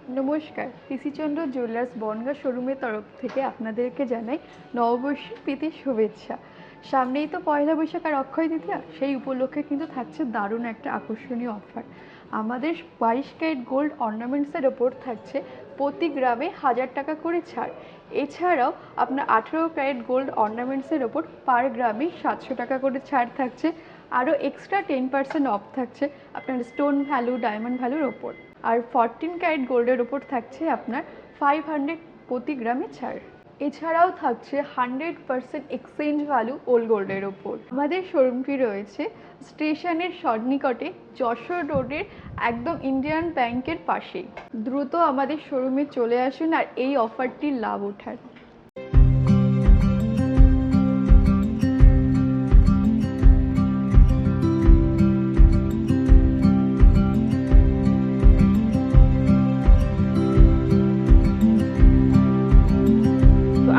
নমস্কার, পিসিচন্দ্র জুয়েলার্স বনগাঁ শোরুমের তরফ থেকে আপনাদেরকে জানাই নববর্ষের প্রীতি শুভেচ্ছা। সামনেই তো পয়লা বৈশাখ আর অক্ষয় তৃতীয়া, সেই উপলক্ষে কিন্তু থাকছে দারুণ একটা আকর্ষণীয় অফার। আমাদের 22 ক্যারেট গোল্ড অর্নামেন্টসের ওপর থাকছে প্রতি গ্রামে 1000 টাকা করে ছাড়। এছাড়াও আপনার 18 ক্যারেট গোল্ড অর্নামেন্টসের ওপর পার গ্রামে 700 টাকা করে ছাড় থাকছে। আরও এক্সট্রা 10% অফ থাকছে আপনার স্টোন ভ্যালু, ডায়মন্ড ভ্যালুর ওপর। আর 14 ক্যারেট গোল্ডের ওপর থাকছে আপনার 500 প্রতি গ্রামে ছাড়। এছাড়াও থাকছে 100% এক্সচেঞ্জ ভ্যালু ওল্ড গোল্ডের ওপর। আমাদের শোরুমটি রয়েছে স্টেশনের সন্নিকটে, যশোর রোডের একদম ইন্ডিয়ান ব্যাংকের পাশেই। দ্রুত আমাদের শোরুমে চলে আসুন আর এই অফারটির লাভ ওঠান।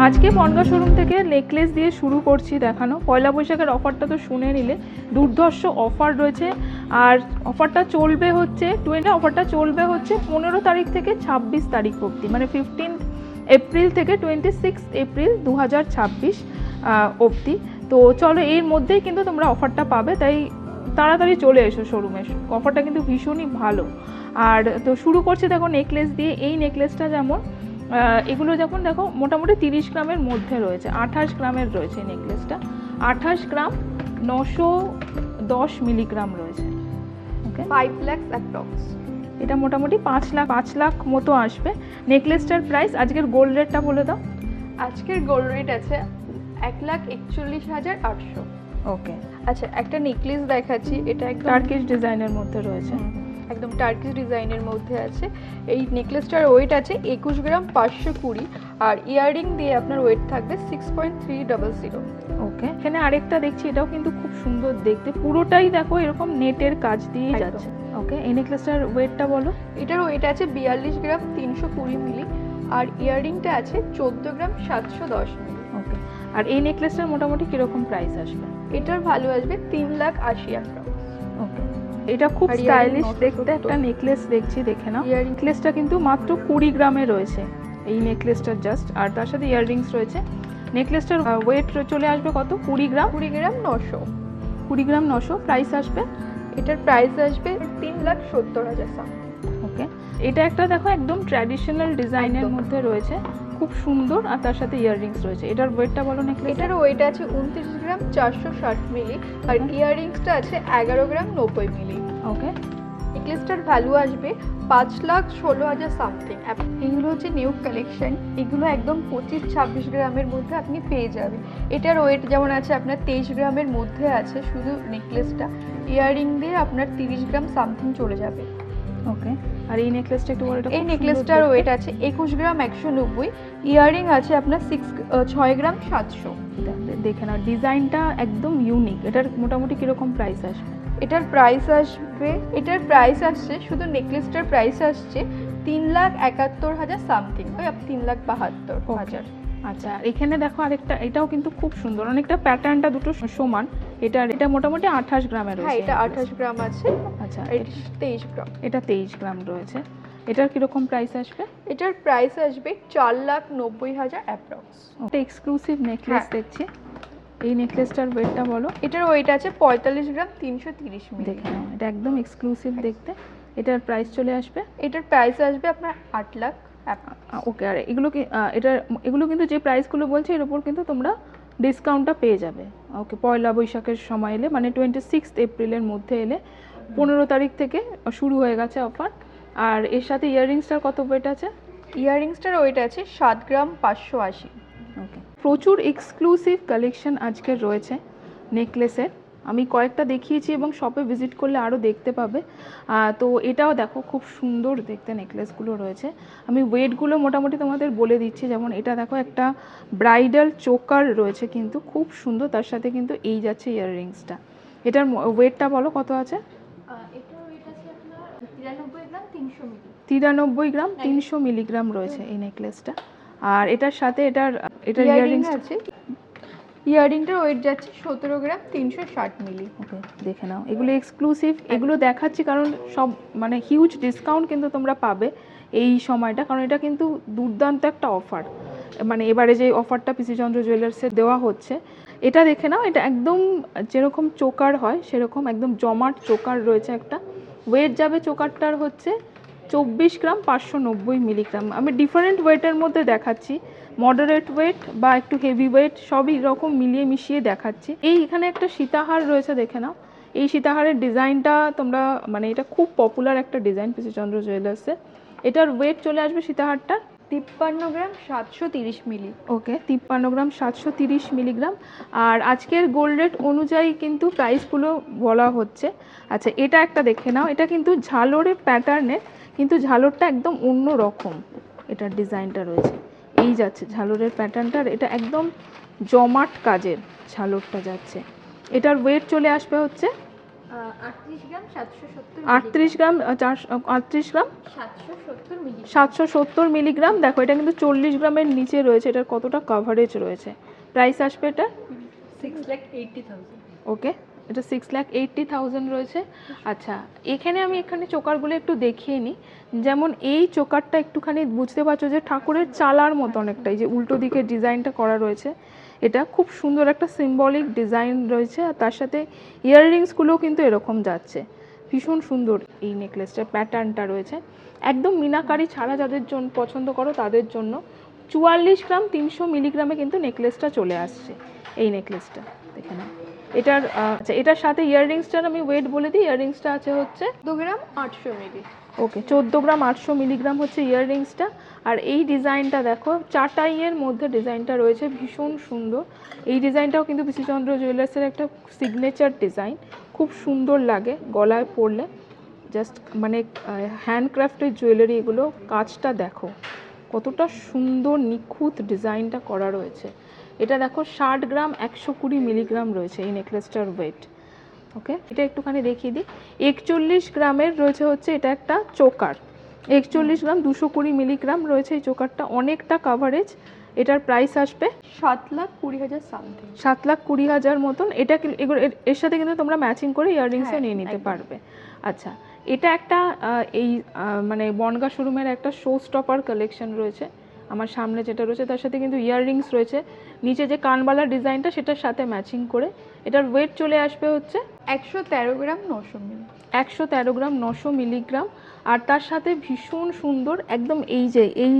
আজকে বনগাঁ শোরুম থেকে নেকলেস দিয়ে শুরু করছি দেখানো। পয়লা বৈশাখের অফারটা তো শুনে নিলে, দুর্ধর্ষ অফার রয়েছে। আর অফারটা চলবে হচ্ছে 15 তারিখ থেকে 26 তারিখ অবধি, মানে 15 এপ্রিল থেকে 26 এপ্রিল 2026 অবধি। তো চলো, এর মধ্যেই কিন্তু তোমরা অফারটা পাবে, তাই তাড়াতাড়ি চলে এসো শোরুমে। অফারটা কিন্তু ভীষণই ভালো। আর তো শুরু করছি দেখো নেকলেস দিয়ে। এই নেকলেসটা যেমন এগুলো যখন দেখো মোটামুটি 30 গ্রামের মধ্যে রয়েছে, 28 গ্রামের রয়েছে এই নেকলেসটা। 28 গ্রাম 910 মিলিগ্রাম রয়েছে। ওকে, 5 লাখ অ্যাপ্রক্স। এটা মোটামুটি 5 লাখ মতো আসবে। নেকলেসটার প্রাইস, আজকের গোল্ড রেটটা বলে দাও। আজকের গোল্ড রেট আছে 1,41,800। ওকে, আচ্ছা, একটা নেকলেস দেখাচ্ছি, এটা একদম টার্কিশ ডিজাইনের মধ্যে রয়েছে। একদম টার্কিশ ডিজাইনের মধ্যে আছে। এই নেকলেসটার ওয়েট আছে 21 গ্রাম 520, আর ইয়াররিং দিয়ে আপনার ওয়েট থাকবে 6.300। ওকে, এখানে আরেকটা দেখছি, এটাও কিন্তু খুব সুন্দর দেখতে, পুরোটাই দেখো এরকম নেটের কাজ দিয়ে যাচ্ছে। ওকে, এই নেকলেসটার ওয়েটটা বলো। এটার ওয়েট আছে 42 গ্রাম 320 মিলি, আর ইয়াররিংটা আছে 14 গ্রাম 710 মিলি। ওকে, আর এই নেকলেসটার মোটামুটি কিরকম প্রাইস আসবে? এটার ভ্যালু আসবে 3,80,000। ওকে, এটা খুব স্টাইলিশ দেখতে একটা নেকলেস দেখছি, দেখে নাও। নেকলেসটা কিন্তু মাত্র 20 গ্রামে রয়েছে এই নেকলেসটা জাস্ট, আর তার সাথে ইয়াররিংস রয়েছে। নেকলেসটার ওয়েট চলে আসবে কত? 20 গ্রাম 900। 20 গ্রাম 900। প্রাইস আসবে, এটার প্রাইস আসবে 3,70,000। ওকে, এটা একটা দেখো একদম ট্র্যাডিশনাল ডিজাইনের মধ্যে রয়েছে, খুব সুন্দর, আর তার সাথে ইয়াররিংস রয়েছে। এটার ওয়েটটা বলো নেকলেস। এটার ওয়েট আছে 29 গ্রাম 460 মিলি, আর ইয়াররিংসটা আছে 11 গ্রাম 90 মিলি। ওকে, নেকলেসটার ভ্যালু আসবে 5,16,000 সামথিং। এগুলো হচ্ছে নিউ কালেকশন, এগুলো একদম 25-26 গ্রামের মধ্যে আপনি পেয়ে যাবেন। এটার ওয়েট যেমন আছে আপনার 23 গ্রামের মধ্যে আছে শুধু নেকলেসটা, ইয়াররিং দিয়ে আপনার 30 গ্রাম সামথিং চলে যাবে। ওকে, আর এই নেকলেসটা একটু বলো। এই নেকলেসটার ওয়েট আছে 21 গ্রাম 190, ইয়াররিং আছে আপনার 6 গ্রাম 700। দেখে নাও, ডিজাইনটা একদম ইউনিক। এটার মোটামুটি কিরকম প্রাইস আসবে? এটার প্রাইস আসছে শুধু নেকলেসটার প্রাইস আসছে 3,71,000 সামথিং, ওই 3,72,000। আচ্ছা, এখানে দেখো আরেকটা, এটাও কিন্তু খুব সুন্দর, অনেকটা প্যাটার্নটা দুটো সমান। এটা মোটামুটি 28 গ্রামের রয়েছে। হ্যাঁ, এটা 28 গ্রাম আছে। আচ্ছা, 23 গ্রাম। এটা 23 গ্রাম রয়েছে। এটার কিরকম প্রাইস আসবে? এটার প্রাইস আসবে 4,90,000 অ্যাপ্রক্স। এটা এক্সক্লুসিভ নেকলেস দেখছি। এই নেকলেসটার ওয়েটটা বলো। এটার ওয়েট আছে 45 গ্রাম 330 মিলি। দেখে নাও, এটা একদম এক্সক্লুসিভ দেখতে। এটার প্রাইস চলে আসবে, এটার প্রাইস আসবে আপনার 8 লাখ। ওকে, আর এগুলো কিন্তু যে প্রাইসগুলো বলছে এর উপর কিন্তু তোমরা ডিসকাউন্টটা পেয়ে যাবে। ওকে, পয়লা বৈশাখের সময় এলে, মানে 26 এপ্রিলের মধ্যে এলে, 15 তারিখ থেকে শুরু হয়ে গেছে অফার। আর এর সাথে ইয়াররিংসটার কত ওয়েট আছে? ইয়াররিংসটার ওয়েট আছে 7 গ্রাম 580। ওকে, প্রচুর এক্সক্লুসিভ কালেকশন আজকের রয়েছে নেকলেসের। আমি কয়েকটা দেখিয়েছি এবং শপে ভিজিট করলে আরও দেখতে পাবে। তো এটাও দেখো খুব সুন্দর দেখতে নেকলেসগুলো রয়েছে। আমি ওয়েটগুলো মোটামুটি তোমাদের বলে দিচ্ছি। যেমন এটা দেখো একটা ব্রাইডাল চোকার রয়েছে, কিন্তু খুব সুন্দর, তার সাথে কিন্তু এই যাচ্ছে ইয়াররিংসটা। এটার ওয়েটটা বলো কত আছে? এটার ওয়েট আছে আপনার 93 গ্রাম 300 মিলি। 93 গ্রাম 300 মিলিগ্রাম রয়েছে এই নেকলেসটা। আর এটার সাথে এটার ইয়াররিংস আছে। ইয়াররিংটার ওয়েট যাচ্ছে 17 গ্রাম 360 মিলি। ওকে, দেখে নাও, এগুলো এক্সক্লুসিভ। এগুলো দেখাচ্ছি কারণ সব মানে হিউজ ডিসকাউন্ট কিন্তু তোমরা পাবে এই সময়টা, কারণ এটা কিন্তু দুর্দান্ত একটা অফার। মানে এবারে যে অফারটা পিসিচন্দ্র জুয়েলার্সে দেওয়া হচ্ছে, এটা দেখে নাও, এটা একদম যেরকম চোকার হয় সেরকম একদম জমাট চোকার রয়েছে একটা। ওয়েট যাবে চোকারটার হচ্ছে 24 গ্রাম 590 মিলিগ্রাম। আমি ডিফারেন্ট ওয়েটের মধ্যে দেখাচ্ছি, মডারেট ওয়েট বা একটু হেভি ওয়েট সবই রকম মিলিয়ে মিশিয়ে দেখাচ্ছি। এখানে একটা সীতাহার রয়েছে, দেখে নাও। এই সীতাহারের ডিজাইনটা তোমরা, মানে এটা খুব পপুলার একটা ডিজাইন পিসিচন্দ্র জুয়েলার্সে। এটার ওয়েট চলে আসবে সীতাহারটা 53 গ্রাম 730 মিলি। ওকে, 53 গ্রাম 730 মিলিগ্রাম। আর আজকের গোল্ড রেট অনুযায়ী কিন্তু প্রাইসগুলো বলা হচ্ছে। আচ্ছা, এটা একটা দেখে নাও, এটা কিন্তু ঝালরের প্যাটার্নের, কিন্তু ঝালরটা একদম অন্য রকম। এটার ডিজাইনটা রয়েছে, এই যাচ্ছে ঝালরের প্যাটার্নটার, এটা একদম জমাট কাজের ঝালরটা যাচ্ছে। এটার ওয়েট চলে আসবে হচ্ছে 38 গ্রাম 770 38 গ্রাম 38 গ্রাম 770 মিলি। 770 মিলিগ্রাম। দেখো এটা কিন্তু 40 গ্রামের নিচে রয়েছে, এটার কতটা কভারেজ রয়েছে। প্রাইস আসবে এটা 6,80,000। ওকে, এটা 6,80,000 রয়েছে। আচ্ছা, এখানে চোকারগুলো একটু দেখিয়ে নিই। যেমন এই চোকারটা একটুখানি বুঝতে পারছো যে ঠাকুরের চালার মতো অনেকটাই, যে উল্টো দিকে ডিজাইনটা করা রয়েছে, এটা খুব সুন্দর একটা সিম্বলিক ডিজাইন রয়েছে। আর তার সাথে ইয়াররিংসগুলোও কিন্তু এরকম যাচ্ছে, ভীষণ সুন্দর এই নেকলেসটার প্যাটার্নটা রয়েছে। একদম মিনাকারি ছাড়া যাদের জন্য পছন্দ করো তাদের জন্য 44 গ্রাম 300 মিলিগ্রামে কিন্তু নেকলেসটা চলে আসছে। এই নেকলেসটা দেখে নাও। আচ্ছা, এটার সাথে ইয়াররিংসটার আমি ওয়েট বলে দিই। ইয়াররিংসটা আছে হচ্ছে 2 গ্রাম 800 মিলি। ওকে, 14 গ্রাম 800 মিলিগ্রাম হচ্ছে ইয়াররিংসটা। আর এই ডিজাইনটা দেখো, চাটাইয়ের মধ্যে ডিজাইনটা রয়েছে, ভীষণ সুন্দর। এই ডিজাইনটাও কিন্তু পিসিচন্দ্র জুয়েলার্সের একটা সিগনেচার ডিজাইন, খুব সুন্দর লাগে গলায় পরলে। জাস্ট মানে হ্যান্ডক্রাফটের জুয়েলারি এগুলো, কাজটা দেখো কতটা সুন্দর নিখুঁত ডিজাইনটা করা রয়েছে। এটা দেখো 60 গ্রাম 120 মিলিগ্রাম রয়েছে এই নেকলেসটার ওয়েট। ওকে, এটা একটুখানি দেখিয়ে দিই। 41 গ্রামের রয়েছে হচ্ছে এটা একটা চোকার, 41 গ্রাম 220 মিলিগ্রাম রয়েছে এই চোকারটা, অনেকটা কাভারেজ। এটার প্রাইস আসবে 7,20,000 সামথিং। 7,20,000 মতন। এটা এর সাথে কিন্তু তোমরা ম্যাচিং করে ইয়াররিংসও নিয়ে নিতে একদম। পারবে। আচ্ছা, এটা একটা মানে বনগা শোরুমের একটা শো স্টপার কালেকশন রয়েছে। আমার সামনে যেটা রয়েছে তার সাথে কিন্তু ইয়াররিংস রয়েছে, নিচে যে কানবালা ডিজাইনটা সেটার সাথে ম্যাচিং করে। এটার ওয়েট চলে আসবে হচ্ছে 113 গ্রাম 900 মিলি। 113 গ্রাম 900 মিলিগ্রাম। আর তার সাথে ভীষণ সুন্দর একদম এই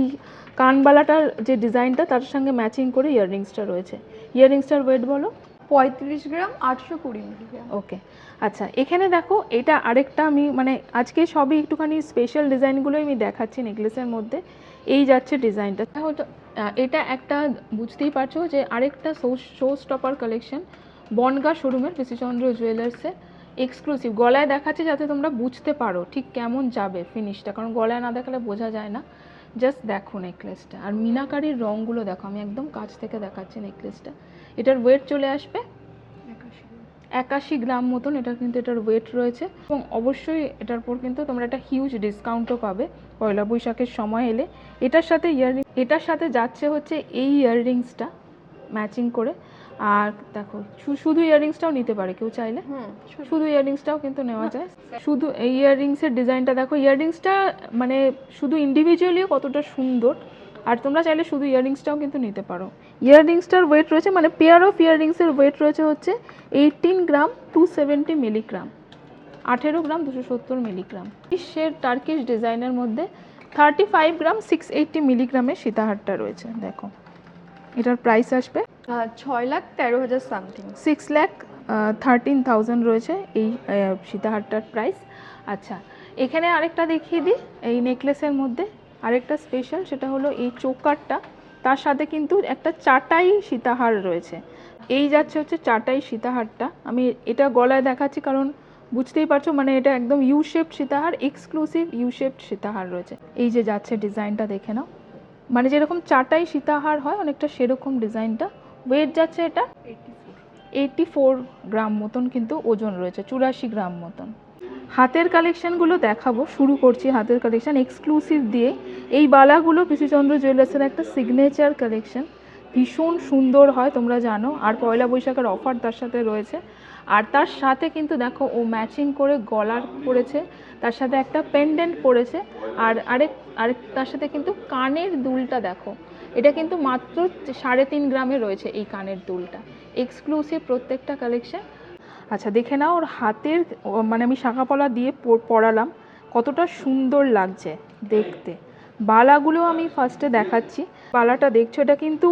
কানবালাটার যে ডিজাইনটা তার সঙ্গে ম্যাচিং করে ইয়াররিংসটা রয়েছে। ইয়াররিংসটার ওয়েট বলো 35 গ্রাম 820 মিলিগ্রাম। ওকে। আচ্ছা, এখানে দেখো, এটা আরেকটা আমি মানে আজকে সবই একটুখানি স্পেশাল ডিজাইনগুলোই আমি দেখাচ্ছি নেকলেসের মধ্যে। এই যাচ্ছে ডিজাইনটা, হয়তো এটা একটা বুঝতেই পারছো যে আরেকটা শো স্টপার কালেকশন বনগা শোরুমের পিসিচন্দ্র জুয়েলার্সে এক্সক্লুসিভ। গলায় দেখাচ্ছে যাতে তোমরা বুঝতে পারো ঠিক কেমন যাবে ফিনিশটা, কারণ গলায় না দেখালে বোঝা যায় না। জাস্ট দেখো নেকলেসটা, আর মিনাকারির রঙগুলো দেখো, আমি একদম কাছ থেকে দেখাচ্ছি নেকলেসটা। এটার ওয়েট চলে আসবে 81 গ্রাম মতন, এটা কিন্তু এটার ওয়েট রয়েছে। এবং অবশ্যই এটার পর কিন্তু তোমরা একটা হিউজ ডিসকাউন্টও পাবে পয়লা বৈশাখের সময় এলে। এটার সাথে যাচ্ছে হচ্ছে এই ইয়াররিংসটা ম্যাচিং করে। আর দেখো, শুধু ইয়াররিংসটাও নিতে পারে কেউ চাইলে, শুধু ইয়াররিংসটাও কিন্তু নেওয়া যায়। শুধু এই ইয়াররিংসের ডিজাইনটা দেখো, ইয়াররিংসটা মানে শুধু ইন্ডিভিজুয়ালিও কতটা সুন্দর। আর তোমরা চাইলে শুধু ইয়াররিংসটাও কিন্তু নিতে পারো। ইয়াররিংসটার ওয়েট রয়েছে, মানে পেয়ার অফ ইয়াররিংসের ওয়েট রয়েছে হচ্ছে 18 গ্রাম 270 মিলিগ্রাম, 18 গ্রাম 270 মিলিগ্রাম। শের টার্কিশ ডিজাইনের মধ্যে 35 গ্রাম 680 মিলিগ্রামের সীতাহারটা রয়েছে। দেখো, এটার প্রাইস আসবে 6,13,000 সামথিং। 6,13,000 রয়েছে এই সীতাহারটার প্রাইস। আচ্ছা, এখানে আরেকটা দেখিয়ে দিই এই নেকলেসের মধ্যে আরেকটা স্পেশাল, সেটা হলো এই চোকারটা, তার সাথে কিন্তু একটা চাটাই সীতাহার রয়েছে। এই যাচ্ছে হচ্ছে চাটাই সীতাহারটা। আমি এটা গলায় দেখাচ্ছি কারণ বুঝতেই পারছো, মানে এটা একদম ইউ শেপড সীতাহার, এক্সক্লুসিভ ইউ শেপড সীতাহার রয়েছে। এই যে যাচ্ছে ডিজাইনটা দেখে নাও, মানে যেরকম চাটাই সীতাহার হয় অনেকটা সেরকম ডিজাইনটা। ওয়েট যাচ্ছে এটা 84 গ্রাম মতন কিন্তু ওজন রয়েছে, 84 গ্রাম মতন। হাতের কালেকশানগুলো দেখাবো, শুরু করছি হাতের কালেকশান এক্সক্লুসিভ দিয়ে। এই বালাগুলো পিসিচন্দ্র জুয়েলার্সের একটা সিগনেচার কালেকশন, ভীষণ সুন্দর হয় তোমরা জানো। আর পয়লা বৈশাখের অফার তার সাথে রয়েছে। আর তার সাথে কিন্তু দেখো ও ম্যাচিং করে গলার পরেছে, তার সাথে একটা পেন্ডেন্ট পরেছে, আর আরেক তার সাথে কিন্তু কানের দুলটা দেখো, এটা কিন্তু মাত্র 3.5 গ্রামে রয়েছে এই কানের দুলটা, এক্সক্লুসিভ প্রত্যেকটা কালেকশন। আচ্ছা দেখে নাও ওর হাতের মানে আমি শাঁখাপলা দিয়ে পরালাম, কতটা সুন্দর লাগছে দেখতে। বালাগুলো আমি ফার্স্টে দেখাচ্ছি। বালাটা দেখছো এটা কিন্তু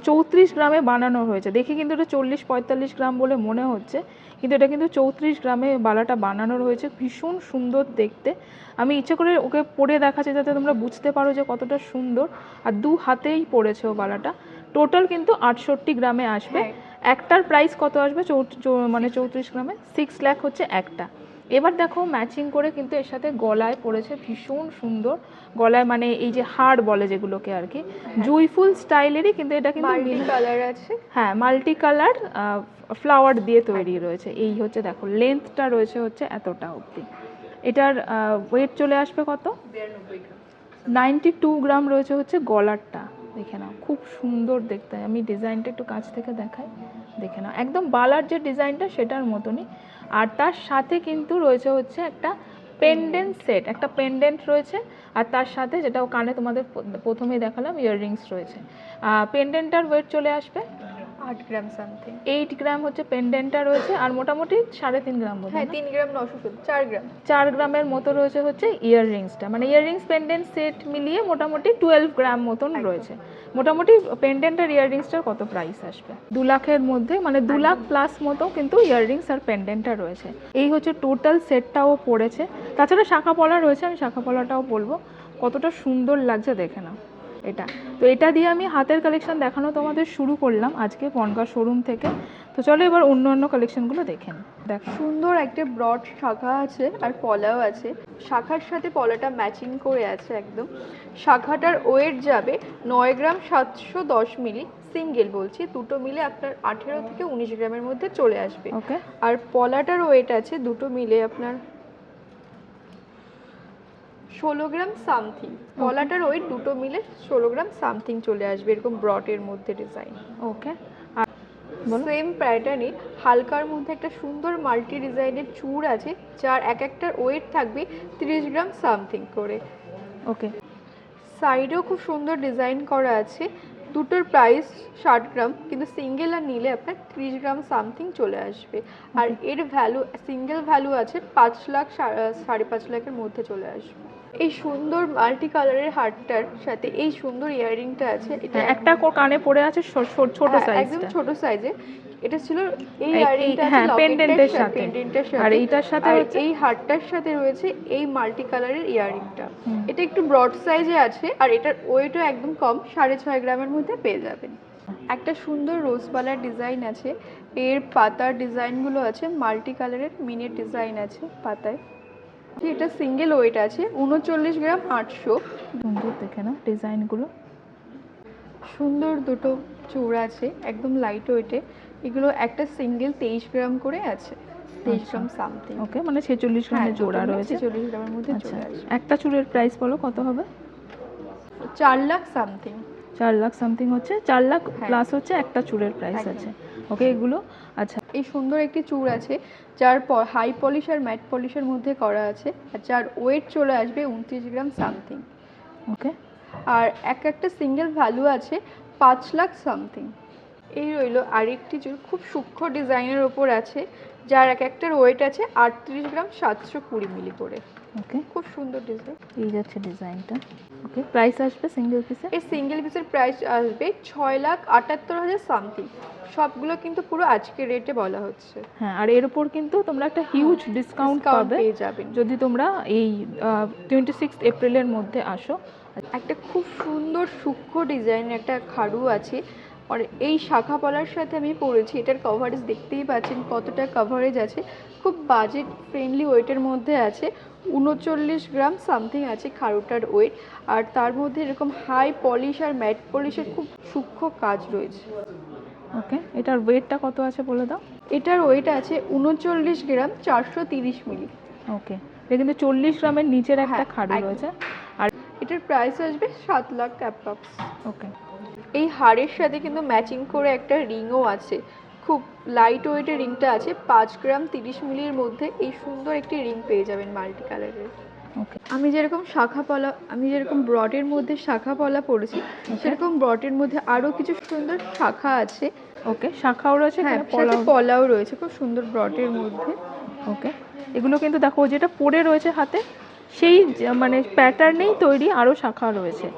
34 গ্রামে বানানো হয়েছে, দেখে কিন্তু এটা 40-45 গ্রাম বলে মনে হচ্ছে, কিন্তু এটা কিন্তু 34 গ্রামে বালাটা বানানো রয়েছে, ভীষণ সুন্দর দেখতে। আমি ইচ্ছে করে ওকে পরে দেখাচ্ছি যাতে তোমরা বুঝতে পারো যে কতটা সুন্দর। আর দু হাতেই পড়েছে ও বালাটা। টোটাল কিন্তু 68 গ্রামে আসবে। একটার প্রাইস কত আসবে? মানে 34 গ্রামে 6 লাখ হচ্ছে একটা। এবার দেখো ম্যাচিং করে কিন্তু এর সাথে গলায় পড়েছে, ভীষণ সুন্দর গলায়, মানে এই যে হার বলে যেগুলোকে আর কি, জুঁইফুল স্টাইলেরই, কিন্তু এটা কিন্তু মাল্টি কালার আছে। হ্যাঁ মাল্টি কালার ফ্লাওয়ার দিয়ে তৈরি রয়েছে। এই হচ্ছে দেখো লেন্থটা রয়েছে হচ্ছে এতটা অবধি। এটার ওয়েট চলে আসবে কত? 92 গ্রাম রয়েছে হচ্ছে গলারটা। দেখে নাও খুব সুন্দর দেখতে, আমি ডিজাইনটা একটু কাছ থেকে দেখাই, দেখে নাও একদম বালার যে ডিজাইনটা সেটার মতনই। আর তার সাথে কিন্তু রয়েছে হচ্ছে একটা পেন্ডেন্ট সেট, একটা পেন্ডেন্ট রয়েছে, আর তার সাথে যেটা কানে তোমাদের প্রথমেই দেখালাম ইয়াররিংস রয়েছে। পেন্ডেন্টটার ওয়েট চলে আসবে 8 গ্রাম সামথিং। 8 গ্রাম হচ্ছে পেন্ডেন্টটা রয়েছে, আর মোটামুটি 3.5 গ্রাম বোধ হ্যাঁ 3 গ্রাম 900, 4 গ্রাম। 4 গ্রামের মতো রয়েছে হচ্ছে ইয়াররিংসটা, মানে ইয়াররিংস পেন্ডেন্ট সেট মিলিয়ে মোটামুটি 12 গ্রাম মতন রয়েছে। মোটামুটি পেন্ডেন্ট আর ইয়াররিংসটার কত প্রাইস আসবে? 2 লাখের মধ্যে, মানে 2 লাখ প্লাস মতো কিন্তু ইয়াররিংস আর পেন্ডেন্টটা রয়েছে। এই হচ্ছে টোটাল সেটটাও পড়েছে। তাছাড়া শাঁখা পলা রয়েছে, আমি শাঁখা পলাটাও বলবো, কতটা সুন্দর লাগছে দেখে নাও এটা। তো এটা দিয়ে আমি হাতের কালেকশন দেখানো তোমাদের শুরু করলাম আজকে বনগাঁ শোরুম থেকে। তো চলো এবার অন্য অন্য কালেকশনগুলো দেখে নিই। দেখো সুন্দর একটা ব্রড শাখা আছে আর পলাও আছে, শাখার সাথে পলাটা ম্যাচিং করে আছে একদম। শাখাটার ওয়েট যাবে 9 গ্রাম 710 মিলি, সিঙ্গেল বলছি, দুটো মিলে আপনার 18 থেকে 19 গ্রামের মধ্যে চলে আসবে। ওকে। আর পলাটার ওয়েট আছে দুটো মিলে আপনার 16 গ্রাম সামথিং। পলাটার ওয়েট দুটো মিলে 16 গ্রাম সামথিং চলে আসবে, এরকম ব্রডের মধ্যে ডিজাইন। ওকে। সেম প্যাটার্নে হালকার মধ্যে একটা সুন্দর মাল্টি ডিজাইনের চূড় আছে, যার এক একটার ওয়েট থাকবে 30 গ্রাম সামথিং করে। ওকে। সাইডেও খুব সুন্দর ডিজাইন করা আছে, দুটোর প্রাইস 60 গ্রাম, কিন্তু সিঙ্গেল আর নিলে আপনার 30 গ্রাম সামথিং চলে আসবে। আর এর ভ্যালু, সিঙ্গেল ভ্যালু আছে 5 লাখ 5.5 লাখের মধ্যে চলে আসবে। এই সুন্দর মাল্টি কালারের হারটার সাথে এই সুন্দর ইয়াররিংটা আছে, এটা একটা কানে পড়ে আছে ছোট সাইজ, একদম ছোট সাইজে। এটা ছিল এই এই ইয়াররিংটা হ্যাঁ আছে পেন্ডেন্টের সাথে, পেন্ডেন্টের সাথে, আর এইটার সাথে আর হচ্ছে এই হারটার সাথে রয়েছে এই মাল্টি কালারের ইয়াররিংটা। এটা একটু ব্রড সাইজে আছে, আর এটার ওয়েটও একদম কম, 6.5 গ্রামের মধ্যে পেয়ে যাবেন। একটা সুন্দর রোজবালার ডিজাইন আছে, এর পাতার ডিজাইনগুলো আছে মাল্টি কালারের, মিনের ডিজাইন আছে পাতায়। এটা সিঙ্গেল ওয়েট আছে 39 গ্রাম 800। সুন্দর দেখে না ডিজাইনগুলো। সুন্দর দুটো চূড়া আছে একদম লাইট ওয়েটে, এগুলো একটা সিঙ্গেল 23 গ্রাম করে আছে, 23 গ্রাম সামথিং। ওকে, মানে 46 গ্রামের জোড়া রয়েছে, 46 গ্রামের মধ্যে আচ্ছা। চলে আসবে। একটা চুড়ের প্রাইস বলো কত হবে? 4 লাখ সামথিং। 4 লাখ সামথিং হচ্ছে, 4 লাখ হ্যাঁ। প্লাস হচ্ছে একটা চুড়ের প্রাইস আছে। ওকে, এগুলো আচ্ছা। এই সুন্দর একটি চূড় আছে, যার হাই পলিশ আর ম্যাট পলিশের মধ্যে করা আছে, আর যার ওয়েট চলে আসবে 29 গ্রাম সামথিং। ওকে। আর একটা সিঙ্গেল ভ্যালু আছে 5 লাখ সামথিং। এই রইল আরেকটি চূড়, খুব সূক্ষ্ম ডিজাইনের ওপর আছে, যার এক একটার ওয়েট আছে 38 গ্রাম 720 মিলি করে। ওকে, খুব সুন্দর ডিজাইন। এই যাচ্ছে ডিজাইনটা। ওকে, প্রাইস আসবে সিঙ্গেল পিসে? এই সিঙ্গেল পিসের প্রাইস আসবে 6,78,000 সামথিং। সবগুলো কিন্তু পুরো আজকের রেটে বলা হচ্ছে। হ্যাঁ, আর এর উপর কিন্তু তোমরা একটা হিউজ ডিসকাউন্ট পাবে পেয়ে যাবেন যদি তোমরা এই 26 এপ্রিলের মধ্যে আসো। একটা খুব সুন্দর সূক্ষ্ম ডিজাইনের একটা খাড়ু আছে, আর এই শাখা পলার সাথে আমি পরেছি, এটার কভারেজ দেখতেই পাচ্ছেন কতটা কভারেজ আছে, খুব বাজেট ফ্রেন্ডলি ওয়েটের মধ্যে আছে, 39 গ্রাম সামথিং আছে খাড়ুটার ওয়েট। আর তার মধ্যে এরকম হাই পলিশ আর ম্যাট পলিশের খুব সূক্ষ্ম কাজ রয়েছে। ওকে, এটার ওয়েটটা কত আছে বলে দাও? এটার ওয়েট আছে 39 গ্রাম 430 মিলি। ওকে, এটা কিন্তু 40 গ্রামের নিচের একটা হ্যাঁ, খাড়ু একদম। রয়েছে। আর এটার প্রাইস আসবে 7 লাখ অ্যাপ্রক্স। ওকে, এই হারের সাথে কিন্তু ম্যাচিং করে একটা রিংও আছে, খুব লাইট ওয়েটের রিংটা আছে, 5 গ্রাম 30 মিলির মধ্যে এই সুন্দর একটি রিং পেয়ে যাবেন মাল্টি কালারের। ওকে, আমি যেরকম ব্রডের মধ্যে শাখা পলা পরেছি, সেরকম ব্রডের মধ্যে আরো কিছু সুন্দর শাখা আছে। ওকে, শাখাও রয়েছে, হ্যাঁ, এখানে সাথে পলাও। পলাও রয়েছে খুব সুন্দর ব্রডের মধ্যে। ওকে, এগুলো কিন্তু দেখো যেটা পরে রয়েছে হাতে সেই মানে প্যাটার্নেই তৈরি আরও শাখা রয়েছে,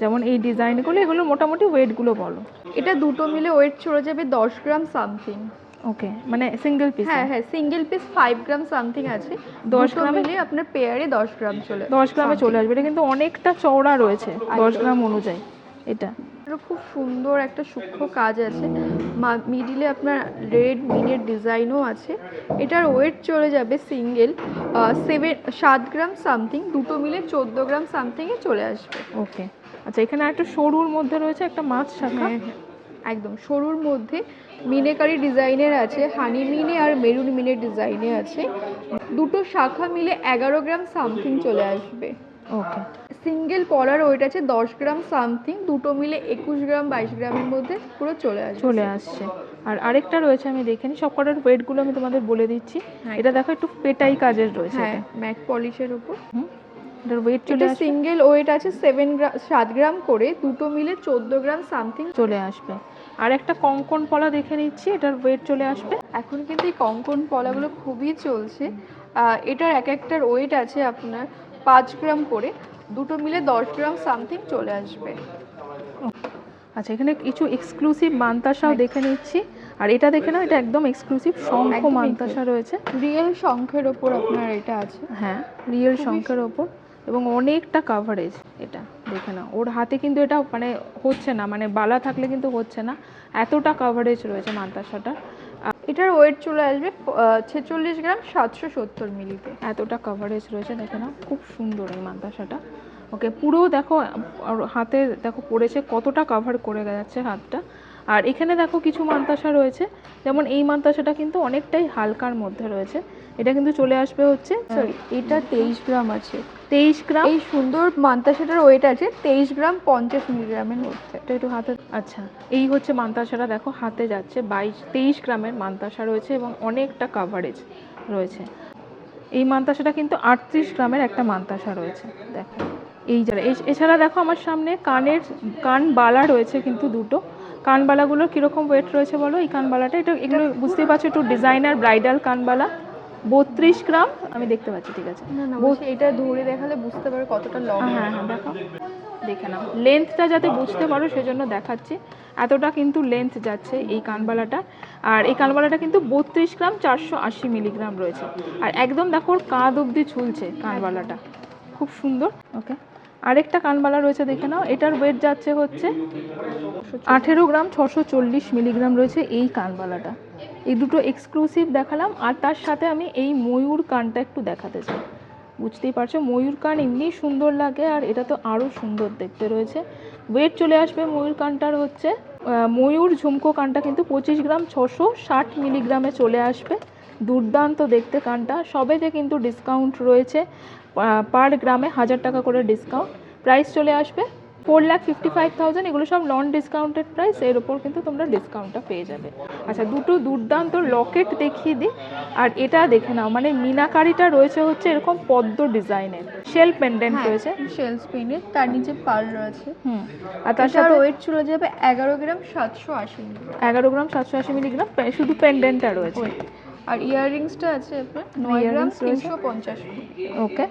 যেমন এই ডিজাইনগুলো, এগুলো মোটামুটি ওয়েটগুলো বলো। এটা দুটো মিলে ওয়েট চলে যাবে 10 গ্রাম সামথিং। ওকে, মানে সিঙ্গেল পিস? হ্যাঁ হ্যাঁ, সিঙ্গেল পিস 5 গ্রাম সামথিং আছে, 10 দুটো গ্রামে? মিলে আপনার পেয়ারে 10 গ্রাম 10 গ্রামে চলে আসবে। এটা কিন্তু অনেকটা চওড়া রয়েছে 10 গ্রাম অনুযায়ী এটা। আরো খুব সুন্দর একটা সূক্ষ্ম কাজ আছে, মিডিলে আপনার রেড মিনের ডিজাইনও আছে। এটার ওয়েট চলে যাবে সিঙ্গেল 7 গ্রাম সামথিং, দুটো মিলে 14 গ্রাম সামথিংয়ে চলে আসবে। ওকে, আচ্ছা, এখানে একটা সরুর মধ্যে রয়েছে একটা মাছ শাখা। হ্যাঁ হ্যাঁ, একদম সরুর মধ্যে মিনেকারি ডিজাইনের আছে, হানি মিনে আর মেরুন মিনের ডিজাইনে আছে। দুটো শাখা মিলে 11 গ্রাম সামথিং চলে আসবে। ওকে, সিঙ্গেল পলার ওয়েট আছে 10 গ্রাম সামথিং, দুটো মিলে 21 গ্রাম 22 গ্রামের মধ্যে পুরো চলে আসছে। আর আরেকটা রয়েছে, আমি দেখে নিই, সব কটার ওয়েটগুলো আমি তোমাদের বলে দিচ্ছি। হ্যাঁ। এটা দেখো একটু পেটাই কাজের রয়েছে। হ্যাঁ, ম্যাট পলিশের উপর। এটার ওয়েট চলে এটা আসবে, সিঙ্গেল ওয়েট আছে 7 গ্রাম করে, দুটো মিলে 14 গ্রাম সামথিং চলে আসবে। আর একটা কঙ্কন পলা দেখে নিচ্ছি, এটার ওয়েট চলে আসবে। এখন কিন্তু এই কঙ্কন পলাগুলো খুবই চলছে। এটার এক একটার ওয়েট আছে আপনার 5 গ্রাম করে, দুটো মিলে 10 গ্রাম সামথিং চলে আসবে। আচ্ছা, এখানে কিছু এক্সক্লুসিভ মান্তাসাও দেখে নিচ্ছি। আর এটা দেখে নাও, এটা একদম এক্সক্লুসিভ শঙ্খ একদম মান্তাসা রয়েছে। রিয়েল শঙ্খের ওপর আপনার এটা আছে। হ্যাঁ, রিয়েল শঙ্খের ওপর, এবং অনেকটা কাভারেজ। এটা দেখে নাও, ওর হাতে কিন্তু এটা মানে হচ্ছে না, মানে বালা থাকলে কিন্তু হচ্ছে না, এতটা কাভারেজ রয়েছে মান্তাসাটা। এটার ওয়েট চলে আসবে 46 গ্রাম 770 মিলিতে। এতটা কাভারেজ রয়েছে, দেখে নাও, খুব সুন্দর এই মান্তাসাটা। ওকে, পুরো দেখো, আর হাতে দেখো পড়েছে কতটা কাভার করে যাচ্ছে হাতটা। আর এখানে দেখো কিছু মান্তাসা রয়েছে, যেমন এই মান্তাসাটা কিন্তু অনেকটাই হালকার মধ্যে রয়েছে। এটা কিন্তু চলে আসবে হচ্ছে, সরি, এটা 23 গ্রাম আছে। 23 গ্রাম। এই সুন্দর মান্তাসাটার ওয়েট আছে 23 গ্রাম 50 মিলিগ্রামের মধ্যে। এটা একটু হাতে, আচ্ছা, এই হচ্ছে মান্তাসাটা, দেখো হাতে যাচ্ছে 23 গ্রামের মান্তাসা রয়েছে এবং অনেকটা কাভারেজ রয়েছে। এই মান্তাসাটা কিন্তু 38 গ্রামের একটা মান্তাসা রয়েছে, দেখো এই যারা। এছাড়া দেখো আমার সামনে কানবালা রয়েছে কিন্তু দুটো। কানবালাগুলোর কীরকম ওয়েট রয়েছে বলো? এই কানবালাটা, এগুলো বুঝতেই পারছো একটু ডিজাইনার ব্রাইডাল কানবালা, 32 গ্রাম আমি দেখতে পাচ্ছি, ঠিক আছে। না, এটা ধরে দেখালে বুঝতে পারবে কতটা লং। হ্যাঁ হ্যাঁ, দেখো, দেখে নাও, লেন্থটা যাতে বুঝতে পারো সেজন্য দেখাচ্ছি। এতটা কিন্তু লেন্থ যাচ্ছে এই কানবালাটা। আর এই কানবালাটা কিন্তু 32 গ্রাম 480 মিলিগ্রাম রয়েছে। আর একদম দেখো ওর কাঁধ অবধি ঝুলছে কানবালাটা, খুব সুন্দর। ওকে, আরেকটা কানবালা রয়েছে, দেখে নাও, এটার ওয়েট যাচ্ছে হচ্ছে 18 গ্রাম 640 মিলিগ্রাম রয়েছে এই কানবালাটা। এই দুটো এক্সক্লুসিভ দেখালাম। আর তার সাথে আমি এই ময়ূর কানটা একটু দেখাতে চাই। বুঝতেই পারছো, ময়ূর কান এমনি সুন্দর লাগে, আর এটা তো আরও সুন্দর দেখতে রয়েছে। ওয়েট চলে আসবে ময়ূর কানটার হচ্ছে, ময়ূর ঝুমকো কানটা কিন্তু 25 গ্রাম 660 মিলিগ্রামে চলে আসবে। দুর্দান্ত দেখতে কানটা। সবেতে কিন্তু ডিসকাউন্ট রয়েছে, পার গ্রামে 1000 টাকা করে ডিসকাউন্ট। প্রাইস চলে আসবে 4,55,000। এগুলো সব নন ডিসকাউন্টেড প্রাইস, এর ওপর কিন্তু তোমরা ডিসকাউন্টটা পেয়ে যাবে। আচ্ছা, দুটো দুর্দান্ত লকেট দেখিয়ে দিই। আর এটা দেখে নাও, মানে মিনাকারিটা রয়েছে হচ্ছে এরকম পদ্ম ডিজাইনের, শেল পেন্ডেন্ট রয়েছে, শেল স্পিনের, তার নিচে পার্ল রয়েছে। আর তার সাথে ওয়েট চলে যাবে 11 গ্রাম 780 মিলিগ্রাম। 11 গ্রাম 780 মিলিগ্রাম, শুধু পেন্ডেন্টটা রয়েছে। আর ইয়াররিংসটা আছে আপনার 9 গ্রাম 350 মিলি। ওকে,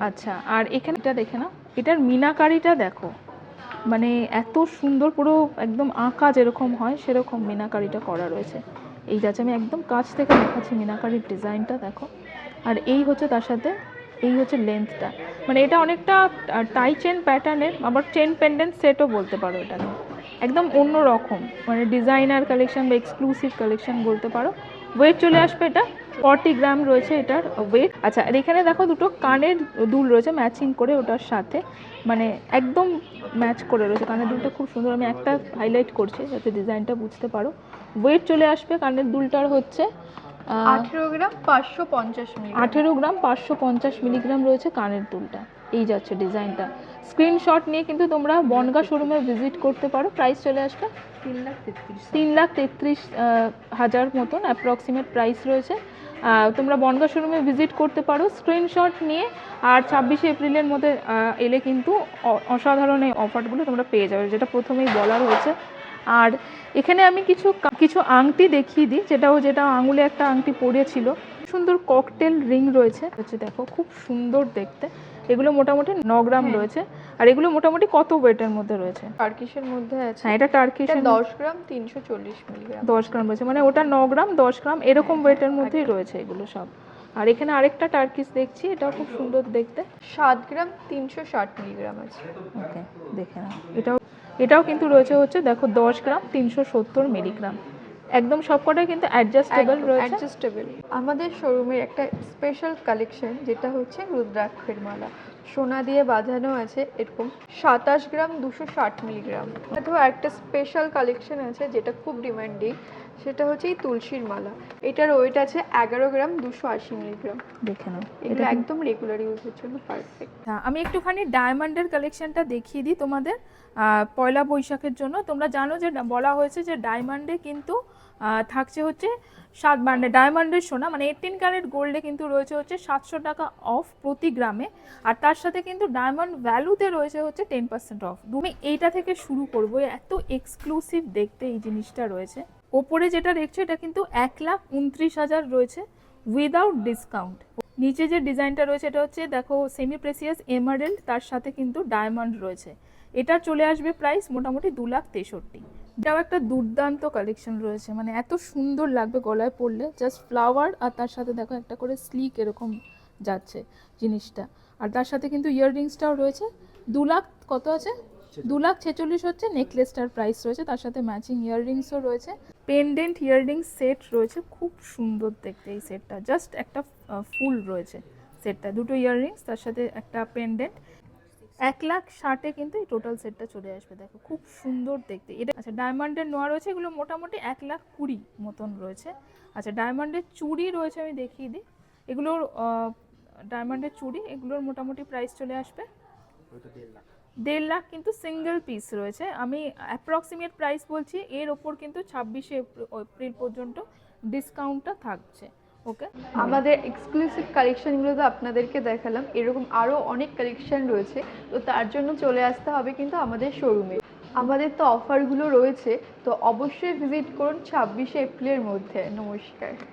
আচ্ছা, আর এখানটা দেখে নাও, এটার মিনাকারিটা দেখো, মানে এত সুন্দর, পুরো একদম আঁকা যেরকম হয় সেরকম মিনাকারিটা করা রয়েছে। এই যাচ্ছে, আমি একদম কাছ থেকে দেখাচ্ছি মিনাকারির ডিজাইনটা, দেখো। আর এই হচ্ছে তার সাথে, এই হচ্ছে লেন্থটা, মানে এটা অনেকটা টাই চেন প্যাটার্নের, আবার চেন পেন্ডেন্ট সেটও বলতে পারো এটাকে। একদম অন্য রকম, মানে ডিজাইনার কালেকশন বা এক্সক্লুসিভ কালেকশন বলতে পারো। ওয়েট চলে আসবে এটা 40 গ্রাম রয়েছে এটার ওয়েট। আচ্ছা, আর এখানে দেখো দুটো কানের দুল রয়েছে ম্যাচিং করে ওটার সাথে, মানে একদম ম্যাচ করে রয়েছে। কানের দুলটা খুব সুন্দর, আমি একটা হাইলাইট করছি যাতে ডিজাইনটা বুঝতে পারো। ওয়েট চলে আসবে কানের দুলটার হচ্ছে 18 গ্রাম 550 মিলি। 18 গ্রাম 550 মিলিগ্রাম রয়েছে কানের দুলটা। এই যাচ্ছে ডিজাইনটা। স্ক্রিনশট নিয়ে কিন্তু তোমরা বনগা শোরুমে ভিজিট করতে পারো। প্রাইস চলে আসবে 3,33,000 মতন অ্যাপ্রক্সিমেট প্রাইস রয়েছে। তোমরা বনগা শোরুমে ভিজিট করতে পারো স্ক্রিনশট নিয়ে, আর 26শে এপ্রিলের মধ্যে এলে কিন্তু অসাধারণ এই অফারগুলো তোমরা পেয়ে যাবে, যেটা প্রথমেই বলার হয়েছে। আর এখানে আমি কিছু আংটি দেখিয়ে দিই, যেটা আঙুলে একটা আংটি পড়েছিল, সুন্দর ককটেল রিং রয়েছে হচ্ছে, দেখো খুব সুন্দর দেখতে। এগুলো মোটামুটি 9 গ্রাম রয়েছে। আর এগুলো মোটামুটি কত ওয়েটের মধ্যে রয়েছে? টার্কিশের মধ্যে আছে। হ্যাঁ, এটা টার্কিশের 10 গ্রাম 340 মিলিগ্রাম। 10 গ্রাম রয়েছে, মানে ওটা 9 গ্রাম 10 গ্রাম এরকম ওয়েটের মধ্যেই রয়েছে এগুলো সব। আর এখানে আরেকটা টার্কিশ দেখছি, এটাও খুব সুন্দর দেখতে। 7 গ্রাম 360 মিলিগ্রাম আছে। ওকে, দেখে নাও। এটাও কিন্তু রয়েছে হচ্ছে, দেখো 10 গ্রাম 370 মিলিগ্রাম। একদম সবকটাই কিন্তু অ্যাডজাস্টেবল রয়েছে। অ্যাডজাস্টেবল। আমাদের শোরুমের একটা স্পেশাল কালেকশন যেটা হচ্ছে রুদ্রাক্ষের মালা, সোনা দিয়ে বাঁধানো আছে, এরকম 27 গ্রাম 260 মিলিগ্রাম। অথবা একটা স্পেশাল কালেকশন আছে যেটা খুব ডিমান্ডিং, সেটা হচ্ছে এই তুলসীর মালা। এটার ওয়েট আছে 11 গ্রাম 280 মিলিগ্রাম। দেখে নাও, এটা একদম রেগুলার ইউজের জন্য পারফেক্ট। আমি একটুখানি ডায়মন্ডের কালেকশনটা দেখিয়ে দিই তোমাদের। পয়লা বৈশাখের জন্য তোমরা জানো যে বলা হয়েছে যে ডায়মন্ডে কিন্তু থাকছে হচ্ছে মানে ডায়মন্ডের সোনা, মানে 18 ক্যারেট গোল্ডে কিন্তু রয়েছে হচ্ছে 700 টাকা অফ প্রতি গ্রামে। আর তার সাথে কিন্তু ডায়মন্ড ভ্যালুতে রয়েছে হচ্ছে 10% অফ। তুমি এইটা থেকে শুরু করবো, এত এক্সক্লুসিভ দেখতে এই জিনিসটা রয়েছে। ওপরে যেটা দেখছো এটা কিন্তু 1,29,000 রয়েছে উইদাউট ডিসকাউন্ট। নিচে যে ডিজাইনটা রয়েছে এটা হচ্ছে, দেখো সেমি প্রেসিয়াস এমারেল্ড, তার সাথে কিন্তু ডায়মন্ড রয়েছে। এটা চলে আসবে প্রাইস মোটামুটি 2,63,000। এটাও একটা দুর্দান্ত কালেকশন রয়েছে, মানে এত সুন্দর লাগবে গলায় পরলে, জাস্ট ফ্লাওয়ার আর তার সাথে দেখো একটা করে স্লিক এরকম যাচ্ছে জিনিসটা। আর তার সাথে কিন্তু ইয়াররিংসটাও রয়েছে। 2,00,000 কত আছে? 2,46,000 হচ্ছে নেকলেসটার প্রাইস রয়েছে, তার সাথে ম্যাচিং ইয়াররিংসও রয়েছে। পেন্ডেন্ট ইয়াররিংস সেট রয়েছে, খুব সুন্দর দেখতে এই সেটটা। জাস্ট একটা ফুল রয়েছে সেটটা, দুটো ইয়াররিংস তার সাথে একটা পেন্ডেন্ট। 1,60,000 কিন্তু এই টোটাল সেটটা চলে আসবে। দেখো খুব সুন্দর দেখতে এটা। আচ্ছা, ডায়মন্ডের নোয়া রয়েছে, এগুলো মোটামুটি 1,20,000 মতন রয়েছে। আচ্ছা, ডায়মন্ডের চুড়ি রয়েছে, আমি দেখিয়ে দিই। এগুলোর ডায়মন্ডের চুড়ি, এগুলোর মোটামুটি প্রাইস চলে আসবে 1,50,000, কিন্তু সিঙ্গেল পিস রয়েছে। আমি অ্যাপ্রক্সিমেট প্রাইস বলছি, এর ওপর কিন্তু 26শে এপ্রিল পর্যন্ত ডিসকাউন্টটা থাকছে। ওকে, আমাদের এক্সক্লুসিভ কালেকশনগুলো তো আপনাদেরকে দেখালাম, এরকম আরও অনেক কালেকশন রয়েছে, তো তার জন্য চলে আসতে হবে কিন্তু আমাদের শোরুমে। আমাদের তো অফারগুলো রয়েছে, তো অবশ্যই ভিজিট করুন 26শে এপ্রিলের মধ্যে। নমস্কার।